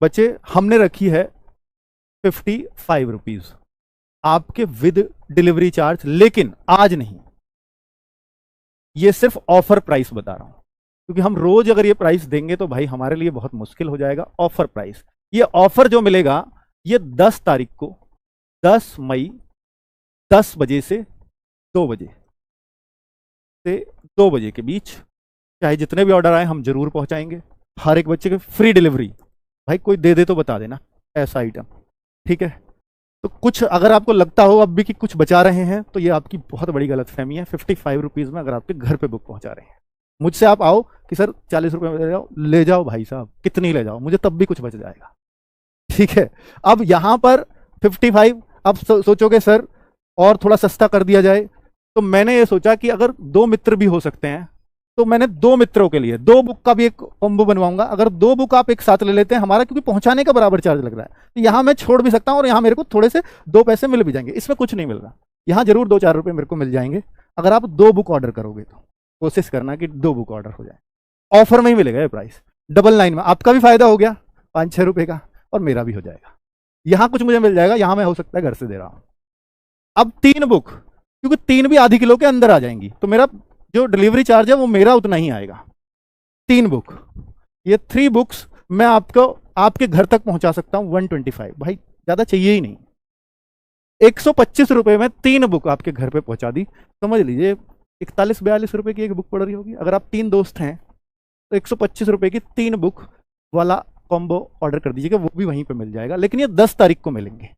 बच्चे हमने रखी है 55 रुपीज आपके विद डिलीवरी चार्ज, लेकिन आज नहीं, ये सिर्फ ऑफर प्राइस बता रहा हूं, क्योंकि हम रोज अगर ये प्राइस देंगे तो भाई हमारे लिए बहुत मुश्किल हो जाएगा। ऑफर प्राइस, ये ऑफर जो मिलेगा ये 10 तारीख को, 10 मई 10 बजे से 2 बजे के बीच, चाहे जितने भी ऑर्डर आए हम जरूर पहुंचाएंगे। हर एक बच्चे के फ्री डिलीवरी, भाई कोई दे दे तो बता देना ऐसा आइटम, ठीक है। तो कुछ अगर आपको लगता हो अब भी कि कुछ बचा रहे हैं तो ये आपकी बहुत बड़ी गलतफहमी है। 55 रुपीज़ में अगर आपके घर पे बुक पहुंचा रहे हैं, मुझसे आप आओ कि सर 40 रुपये में ले जाओ भाई साहब, कितनी ले जाओ, मुझे तब भी कुछ बच जाएगा, ठीक है। अब यहाँ पर 55, अब सोचोगे सर और थोड़ा सस्ता कर दिया जाए, तो मैंने ये सोचा कि अगर 2 मित्र भी हो सकते हैं तो मैंने 2 मित्रों के लिए 2 बुक का भी एक कॉम्बो बनवाऊंगा। अगर 2 बुक आप एक साथ ले लेते हैं हमारा, क्योंकि पहुंचाने का बराबर चार्ज लग रहा है, तो यहाँ मैं छोड़ भी सकता हूँ और यहाँ मेरे को थोड़े से 2 पैसे मिल भी जाएंगे। इसमें कुछ नहीं मिल रहा, यहाँ जरूर 2-4 रुपये मेरे को मिल जाएंगे अगर आप 2 बुक ऑर्डर करोगे। तो कोशिश करना कि 2 बुक ऑर्डर हो जाए, ऑफर में ही मिलेगा ये प्राइस। 99 में आपका भी फायदा हो गया 5-6 रुपये का, और मेरा भी हो जाएगा। यहाँ कुछ मुझे मिल जाएगा, यहाँ मैं हो सकता है घर से दे रहा हूँ। अब 3 बुक, क्योंकि 3 भी आधी किलो के अंदर आ जाएंगी, तो मेरा जो डिलीवरी चार्ज है वो मेरा उतना ही आएगा। 3 बुक, ये 3 बुक्स मैं आपको आपके घर तक पहुंचा सकता हूं 125, भाई ज्यादा चाहिए ही नहीं। 125 रुपए में 3 बुक आपके घर पे पहुंचा दी, समझ लीजिए 41-42 रुपए की एक बुक पड़ रही होगी। अगर आप 3 दोस्त हैं तो 125 रुपए की 3 बुक वाला कॉम्बो ऑर्डर कर दीजिएगा, वो भी वहीं पे मिल जाएगा। लेकिन ये 10 तारीख को मिलेंगे,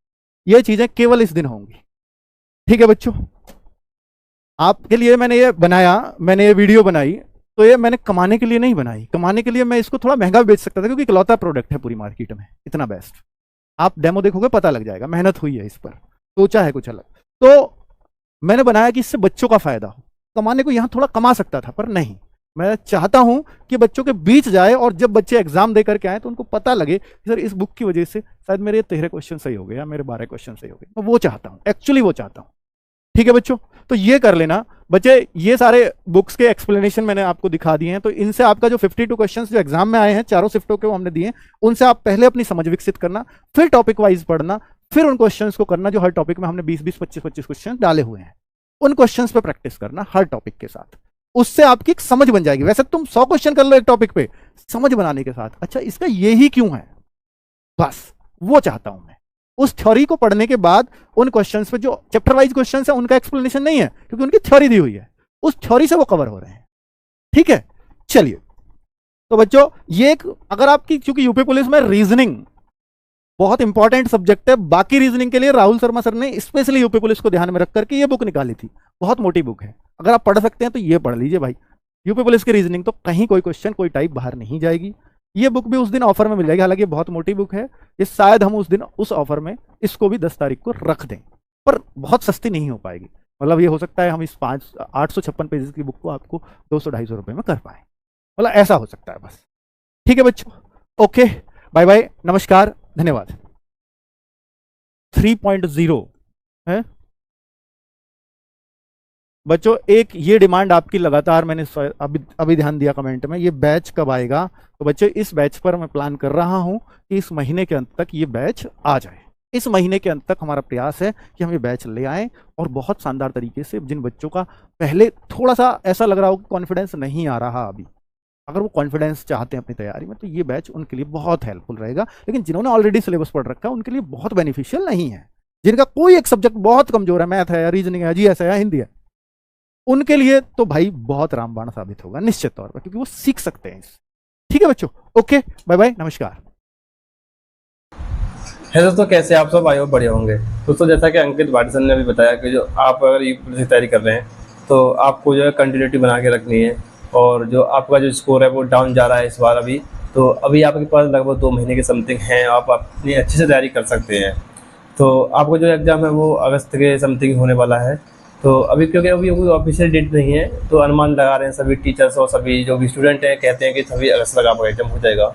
ये चीजें केवल इस दिन होंगी, ठीक है बच्चों। आपके लिए मैंने ये बनाया, मैंने ये वीडियो बनाई, तो ये मैंने कमाने के लिए नहीं बनाई। कमाने के लिए मैं इसको थोड़ा महंगा बेच सकता था, क्योंकि इकलौता प्रोडक्ट है पूरी मार्केट में, इतना बेस्ट। आप डेमो देखोगे पता लग जाएगा, मेहनत हुई है इस पर, सोचा है कुछ अलग। तो मैंने बनाया कि इससे बच्चों का फायदा हो। कमाने को यहाँ थोड़ा कमा सकता था, पर नहीं, मैं चाहता हूं कि बच्चों के बीच जाए, और जब बच्चे एग्जाम दे करके आए तो उनको पता लगे कि सर इस बुक की वजह से शायद मेरे 13 क्वेश्चन सही हो गए या मेरे 12 क्वेश्चन सही हो गए। मैं वो चाहता हूँ, एक्चुअली वो चाहता हूँ, ठीक है बच्चों। तो ये कर लेना बच्चे, ये सारे बुक्स के एक्सप्लेनेशन मैंने आपको दिखा दिए हैं, तो इनसे आपका जो 52 क्वेश्चंस जो एग्जाम में आए हैं चारों शिफ्टों के वो हमने दिए हैं, उनसे आप पहले अपनी समझ विकसित करना, फिर टॉपिक वाइज पढ़ना, फिर उन क्वेश्चंस को करना जो हर टॉपिक में हमने 20-20, 25-25 क्वेश्चन डाले हुए हैं, उन क्वेश्चंस पे प्रैक्टिस करना हर टॉपिक के साथ। उससे आपकी एक समझ बन जाएगी। वैसे तुम 100 क्वेश्चन कर लो एक टॉपिक पे, समझ बनाने के साथ, अच्छा इसका ये ही क्यों है, बस वो चाहता हूं मैं। उस थ्योरी को पढ़ने के बाद उन क्वेश्चंस पे जो चैप्टर वाइज क्वेश्चंस है उनका एक्सप्लेनेशन नहीं है, क्योंकि उनकी थ्योरी दी हुई है, उस थ्योरी से वो कवर हो रहे हैं, ठीक है। चलिए, तो बच्चों ये एक, अगर आपकी, क्योंकि यूपी पुलिस में रीजनिंग बहुत इंपॉर्टेंट सब्जेक्ट है, बाकी रीजनिंग के लिए राहुल शर्मा सर ने स्पेशली यूपी पुलिस को ध्यान में रख करके ये बुक निकाली थी। बहुत मोटी बुक है, अगर आप पढ़ सकते हैं तो ये पढ़ लीजिए भाई। यूपी पुलिस की रीजनिंग तो कहीं कोई क्वेश्चन कोई टाइप बाहर नहीं जाएगी। ये बुक भी उस दिन ऑफर में मिल जाएगी, हालांकि बहुत मोटी बुक है, ये शायद हम उस दिन उस ऑफर में इसको भी 10 तारीख को रख दें, पर बहुत सस्ती नहीं हो पाएगी। मतलब ये हो सकता है हम इस 856 पेजेस की बुक को आपको 200-250 रुपए में कर पाए, मतलब ऐसा हो सकता है बस, ठीक है बच्चों। ओके, बाय बाय, नमस्कार, धन्यवाद। 3.0 है बच्चों, एक ये डिमांड आपकी लगातार मैंने अभी ध्यान दिया कमेंट में, ये बैच कब आएगा। तो बच्चों इस बैच पर मैं प्लान कर रहा हूं कि इस महीने के अंत तक ये बैच आ जाए। इस महीने के अंत तक हमारा प्रयास है कि हम ये बैच ले आएं, और बहुत शानदार तरीके से जिन बच्चों का पहले थोड़ा सा ऐसा लग रहा हो कि कॉन्फिडेंस नहीं आ रहा अभी, अगर वो कॉन्फिडेंस चाहते हैं अपनी तैयारी में, तो ये बैच उनके लिए बहुत हेल्पफुल रहेगा। लेकिन जिन्होंने ऑलरेडी सिलेबस पढ़ रखा है उनके लिए बहुत बेनिफिशियल नहीं है। जिनका कोई एक सब्जेक्ट बहुत कमजोर है, मैथ है या रीजनिंग है, जीएस है या हिंदी है, उनके लिए तो भाई बहुत रामबाण साबित होगा निश्चित तौर पर, क्योंकि वो सीख सकते हैं इस। ठीक है बच्चों, ओके, बाय बाय, नमस्कार। है दोस्तों, कैसे आप सब आए हो, बढ़िया होंगे दोस्तों। जैसा कि अंकित भाटिया ने अभी बताया कि जो आप अगर यूपी की तैयारी कर रहे हैं तो आपको जो है कंटिन्यूटी बना के रखनी है, और जो आपका जो स्कोर है वो डाउन जा रहा है इस बार अभी, तो अभी आपके पास लगभग 2 महीने के समथिंग हैं, आप अपनी अच्छे से तैयारी कर सकते हैं। तो आपको जो एग्ज़ाम है वो अगस्त के समथिंग होने वाला है। तो अभी क्योंकि अभी कोई ऑफिशियल डेट नहीं है, तो अनुमान लगा रहे हैं सभी टीचर्स और सभी जो भी स्टूडेंट हैं, कहते हैं कि सभी अगस्त तक आपका एग्जाम हो जाएगा।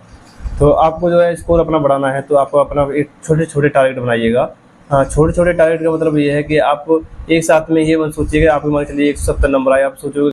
तो आपको जो है स्कोर अपना बढ़ाना है, तो आपको अपना एक छोटे छोटे टारगेट बनाइएगा। हाँ, छोटे छोटे टारगेट का मतलब ये है कि आप एक साथ में ये मत सोचिएगा आप मान चलिए 170 नंबर आए, आप सोचोगे